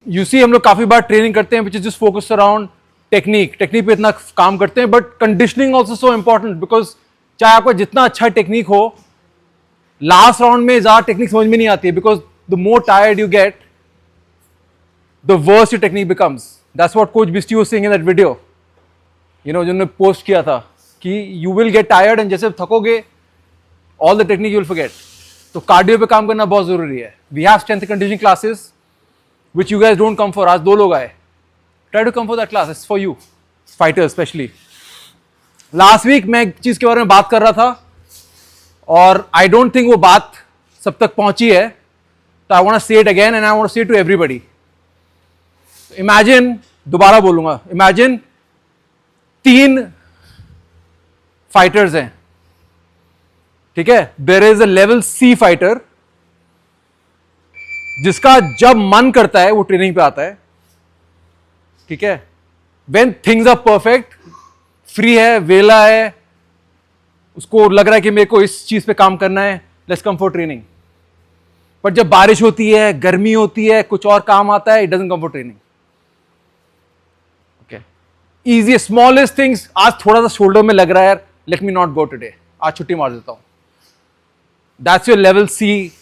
You see हम लोग काफी बार ट्रेनिंग करते हैं which is just focus around technique पे इतना काम करते हैं, but conditioning also so important, because चाहे आपका जितना अच्छा टेक्निक हो, लास्ट राउंड में ज्यादा टेक्निक समझ में नहीं आती है, because the more tired you get the worst your technique becomes. That's what coach बिस्टी was saying in that video, जिन्होंने पोस्ट किया था कि you will get tired and जैसे थकोगे all the technique you will forget. तो cardio पे काम करना बहुत जरूरी है. We have strength conditioning classes which you guys don't come for. आज 2 लोग आए. Try to come for that class. It's for you, fighters especially. Last week मैं एक चीज के बारे में बात कर रहा था और I don't think वो बात सब तक पहुंची है. तो I want to say it again and I want to say it to everybody. Imagine, दोबारा बोलूंगा, imagine 3 fighters हैं, ठीक है. There is a level C fighter जिसका जब मन करता है वो ट्रेनिंग पे आता है, ठीक है. When things are perfect, free है, वेला है, उसको लग रहा है कि मेरे को इस चीज पे काम करना है, let's come for training. But जब बारिश होती है, गर्मी होती है, कुछ और काम आता है, it doesn't come for training. Okay, easy smallest things. आज थोड़ा सा शोल्डर में लग रहा है यार, let me not go today, आज छुट्टी मार देता हूं. That's your level C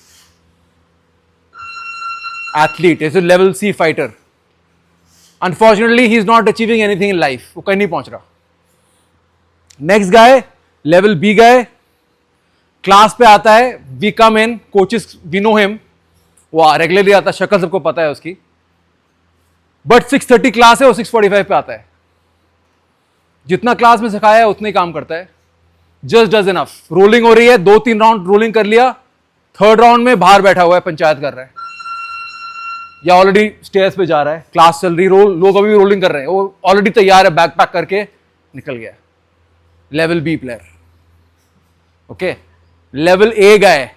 athlete, is a level C fighter. Unfortunately, he is not achieving anything in life. वो कहीं नहीं पहुंच रहा. Next guy, level B guy, class पे आता है, we come in, coaches, we know him, वो regularly आता है, शक्ल सबको पता है उसकी. बट 6:30 क्लास है, वो 6:45 पे आता है. जितना क्लास में सिखाया है उतना ही काम करता है. Just does enough. रोलिंग हो रही है, 2-3 राउंड रोलिंग कर लिया, 3rd राउंड में बाहर बैठा हुआ है, पंचायत कर रहा है, या ऑलरेडी स्टेयर्स पे जा रहा है. क्लास चल रही, लोग अभी रोलिंग कर रहे हैं, वो ऑलरेडी तैयार है, बैग पैक करके निकल गया. Level B player. Okay, level A गए,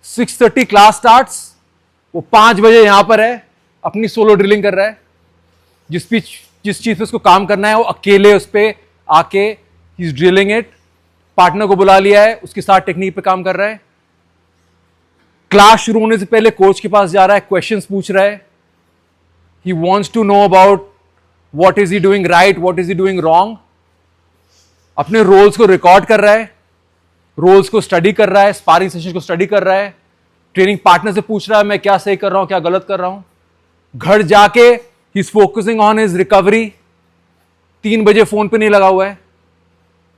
6:30 क्लास स्टार्ट्स, वो 5 बजे यहां पर है, अपनी सोलो ड्रिलिंग कर रहा है. जिस चीज पे उसको काम करना है वो अकेले उस पर आके he is drilling it. Partner को बुला लिया है, उसके साथ टेक्निक पे काम कर रहा है. क्लास शुरू होने से पहले कोच के पास जा रहा है, क्वेश्चंस पूछ रहा है. He wants to know about what is he doing right, what is he doing wrong. अपने रोल्स को रिकॉर्ड कर रहा है, रोल्स को स्टडी कर रहा है, स्पारिंग सेशन को स्टडी कर रहा है. ट्रेनिंग पार्टनर से पूछ रहा है मैं क्या सही कर रहा हूं, क्या गलत कर रहा हूं. घर जाके ही is focusing on his recovery. 3 बजे फोन पे नहीं लगा हुआ है.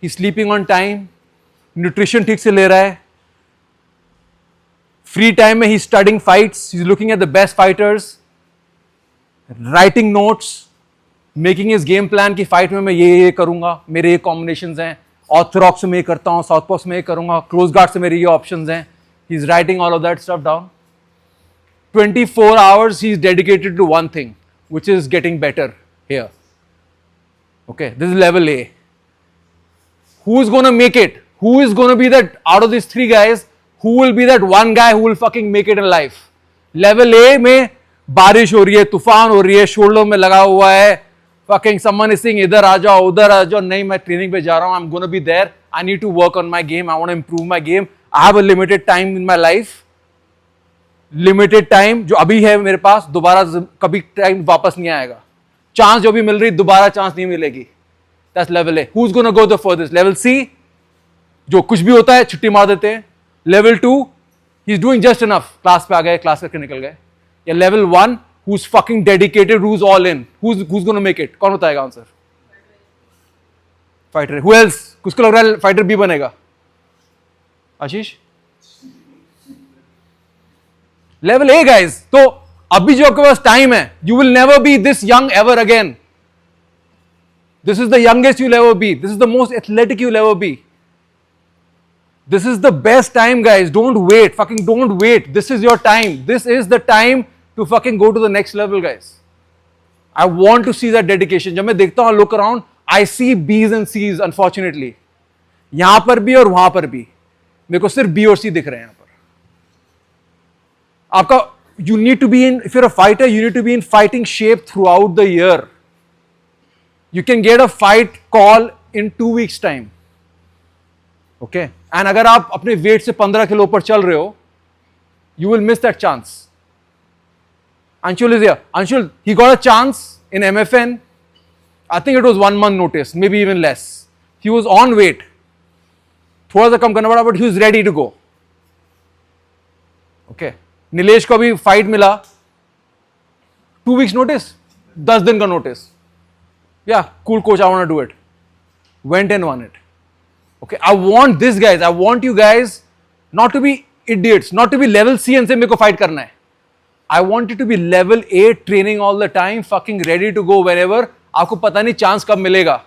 He sleeping on time, nutrition ठीक से ले रहा है. फ्री टाइम में he studying fights, he is looking at the best fighters, writing notes, making his game plan की फाइट में मैं ये करूंगा, मेरे ये कॉम्बिनेशंस हैं, ऑर्थोडॉक्स में ये करता हूं, साउथ पॉक्स में ये करूंगा, क्लोज गार्ड से मेरे ये ऑप्शंस हैं. He is writing all of that stuff down. 24 hours he is dedicated to one thing, which is getting better here. Okay, this is level A. Who is going to make it? Who is going to be that out of these 3 guys? Who will be that one guy who will fucking make it in life? Level A में बारिश हो रही है, तूफान हो रही है, shoulder में लगा हुआ है, fucking someone is saying इधर आ जाओ, उधर आ जाओ, नहीं मैं ट्रेनिंग पे जा रहा हूँ, I'm going to be there, I need to work on my game, I want to improve my game, I have a limited time in my life, limited time जो अभी है मेरे पास, दोबारा कभी टाइम वापस नहीं आएगा. चांस जो भी मिल रही दोबारा चांस नहीं मिलेगी. That's level A. Who's going to go the furthest? Level C, जो कुछ भी होता है छुट्टी मार देते हैं. Level 2, he's doing just enough. Class पे आ गए, क्लास करके निकल गए. या level 1, who's fucking dedicated, who's all in, who's going to make it? कौन बताएगा आंसर? फाइटर. Who else? किसको लग रहा है फाइटर बी बनेगा? आशीष? Level A guys. तो अभी जो आपके पास टाइम है, you will never be this young ever again. This is the youngest you'll ever be. This is the most athletic you'll ever be. This is the best time, guys. Don't wait. Fucking don't wait. This is your time. This is the time to fucking go to the next level, guys. I want to see that dedication. जब मैं देखता हूँ look around, I see B's and C's, unfortunately. यहां पर भी और वहां पर भी. मेरे को सिर्फ B और C दिख रहे हैं यहां पर. आपका you need to be in, if you're a fighter, you need to be in fighting shape throughout the year. You can get a fight call in 2 weeks time. Okay? And अगर आप अपने wait से 15 kilo ऊपर चल रहे हो, you will miss that chance. Anshul is here. Anshul, he got a chance in MFN. I think it was 1 month notice, maybe even less. He was on weight. थोड़ा सा कम करना पड़ा, but he was ready to go. Okay. Nilesh को भी fight मिला. 2 weeks notice, 10 दिन का notice. Yeah, cool coach, I want to do it. Went and won it. Okay, I want this guys, I want you guys not to be idiots, not to be level C and say मेरे को fight करना है. I want you to be level A, training all the time, fucking ready to go wherever. आपको पता नहीं chance कब मिलेगा.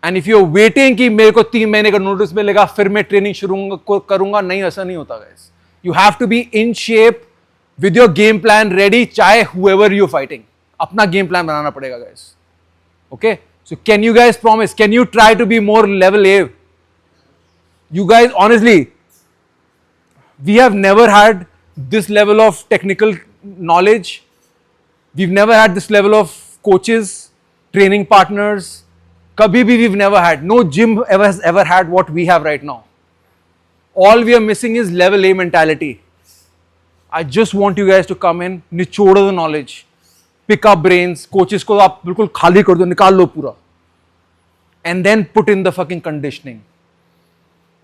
And if you're waiting कि मेरे को 3 महीने का notice मिलेगा फिर मैं training शुरू करूंगा, नहीं, ऐसा नहीं होता guys. You have to be in shape with your game plan ready, चाहे whoever you're fighting. अपना game plan बनाना पड़ेगा guys. Okay? So can you guys promise, can you try to be more level A? You guys, honestly, we have never had this level of technical knowledge. We've never had this level of coaches, training partners. Kabhi bhi we've never had. No gym has ever had what we have right now. All we are missing is level A mentality. I just want you guys to come in, निचोड़ो the knowledge. Pick up brains, coaches को आप बिल्कुल खाली कर दो, निकाल लो पूरा, and then put in the fucking conditioning.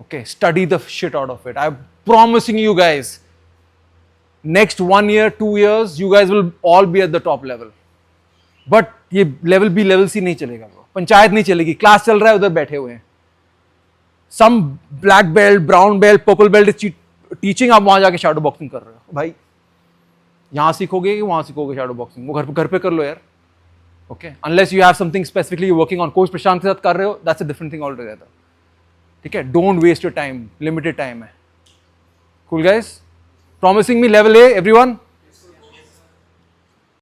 Okay, study the shit out of it. I'm promising you guys, next 1 year, 2 years, you guys will all be at the top level. But ये level B, level C नहीं चलेगा, पंचायत नहीं चलेगी, class चल रहा है, उधर बैठे हुए हैं. Some black belt, brown belt, purple belt is teaching, आप वहां जाके shadow boxing कर रहे हो, भाई. यहाँ सीखोगे कि वहाँ सीखोगे shadow boxing? वो घर पे कर लो यार. Okay, unless you have something specifically you're working on. Coach Prashant के साथ कर रहे हो, that's a different thing altogether. ठीक है, don't waste your time. Limited time है. Cool guys? Promising me level A, everyone?